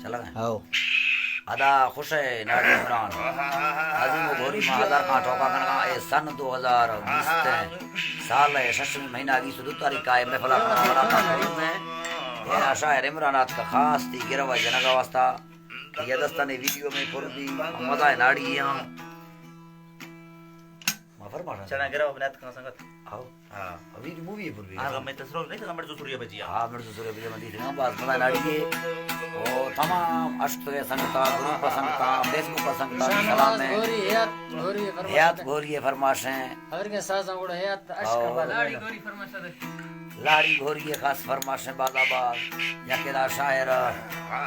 चला गए आओ अदा खुश है नाडी इमरान अजीम घोरी में हजार का ठोका करना ए सन 2020 साल है 6 महीना की 17 तारीख का है महफिल वाला का में ये आशा है इमरानात का खास थी गिरवा जनगा वास्ता ये दस्ताने वीडियो में फुर्दी मजा है नाडी यहां माफर मार चना गिरवा बनात का संगत आओ हां अभी मूवी है फुर्दी हां मैं तसरो नहीं का मर्द सूर्य बजिया हां मेरे सूर्य बजिया मंदी थी बस मजा नाडी के ओ तमाम अष्ट संगता ग्रुप संगता फेसबुक संगता सलाम है गोरी हयात हयात गोरी फरमाशें हर के साथ गुड़ हयात अशक वाला लाड़ी गोरी फरमाइश लाड़ी घोरी खास फरमाशें बादाबाद यकेदा शायर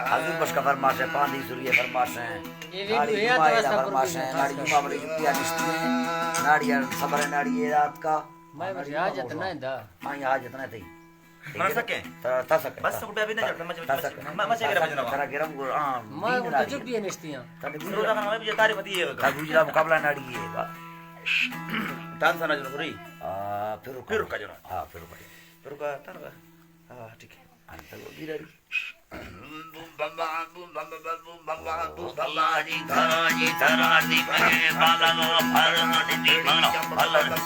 हजूर बश का फरमाशें पांदी सूर्य फरमाशें ये लाड़ी वीडियो जुमा हयात एदा वास्ता फरमाशें लाड़ी जुमा बड़ी जुतिया निश्चित नाड़ी सबर नाड़ी ये रात का मैं बस हाजत नहीं दा हां यहाँ जितना थी मर सके ता सके बस को भी नहीं जाता मजे गिरवा बजना तेरा गिरम हां मैं वो तो चुप ही निश्तियां सूर्य का नाम भी तारीफ दी है का गुजरा मुकाबला नाड़ी ये का डांस ना जो पूरी फिर रुका जो हां फिर रुका रुका तारवा हां ठीक है अंत वो गिररी Balaji Karaji Taradi Kage Balano Paranadi Dimano Balaji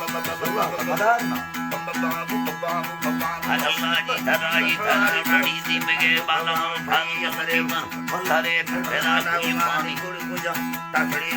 Taraji Taradi Dimage Balano Paranadi Dimano Balaji Taradi Pani Guru Puja Takri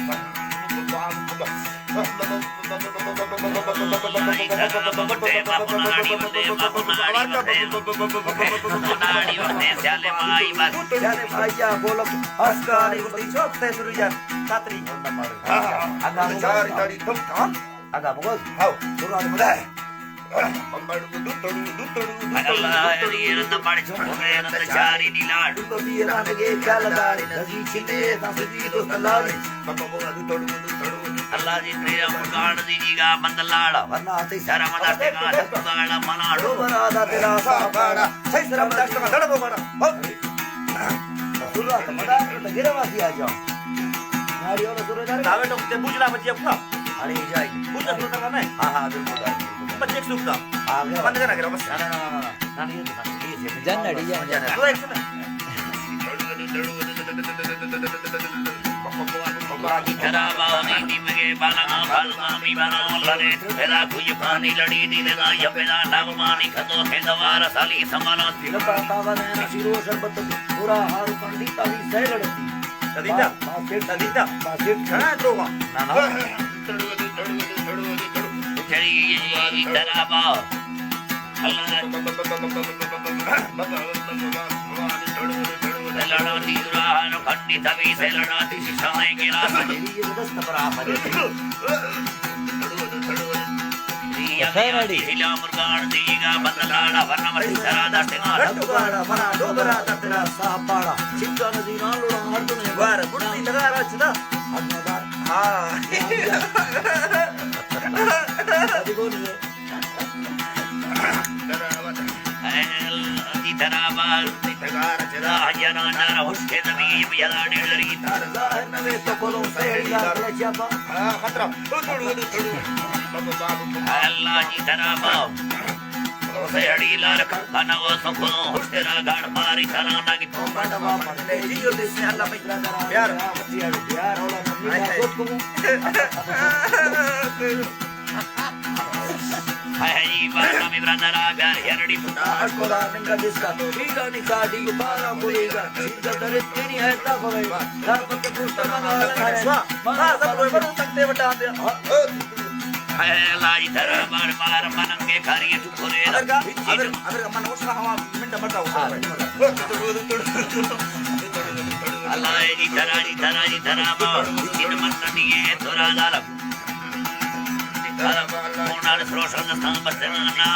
Allah di priya mukaan diniga mandalada varna ati sara madastega dhakkaada manadu barada tera saapara sai sara madastega dhadabo mana surat madastega गिरवा दिया जाओ नारी और सुरदार दावे तो ते पूछला बच्चे अपना अरे जाएगी पूछला सुरदार में हां हां बिल्कुल बच्चे एक सुनता आ गया बंद करना गिरवा बस ना ये तो जन नड़ी जा तो एक सुन Balaji Tarabani Dimage Balana Balami Balana Lare Veda Kuya Pani Ladi Dina Yapeda Nagmani Kato Hedavara Sali Samala Tilka कावन है शिरो शरबत पूरा हार पंडिता भी सह लड़ती Tadita Tadita बासेट हां droga ना ना Chari Taraba Allah Selana Dirano Kandita Vi Selana Tishae Girasa ये दस्त पर आप है Hila Murgan Diga Bandalada Varnamati Sarada Tenga डोबरा मना डोबरा तेरा सापाड़ा चिंता नदी ना लोड़ा हर तुम ने बार बुढ़ी लगा रहा छना अग्नदार हां देखो ने Taraba Tagara cheda Ayana Nara Huske Nabi Yada Nidari ज़ाहिर नवे तो कोलों से हिला चापा हां खतरा Allah Ji Taraba Ose Adilar Kanawa Sokono Huskera Gad Mari Tarana Ki पंडवा पड़े जियो देश अल्लाह पे यार यार होला मम्मी खुद को Hai Bana Mi Brandara Gar Yardi अशकोला निका जिसका रीगा निका डी बारा बोलेगा सीधा दरे तेरी है ता होएगा हर पत्ते पुष्ट मंगा है हां सब कोई बन सकते बता दे Hai Allah Ji Taraba Mar Manange Kariye Tukore अगर मन उसका हवा मिनट मरता होता Allah Ji Taraba Chin Mandiye Thora Dalam Punar Sroshan Sambasana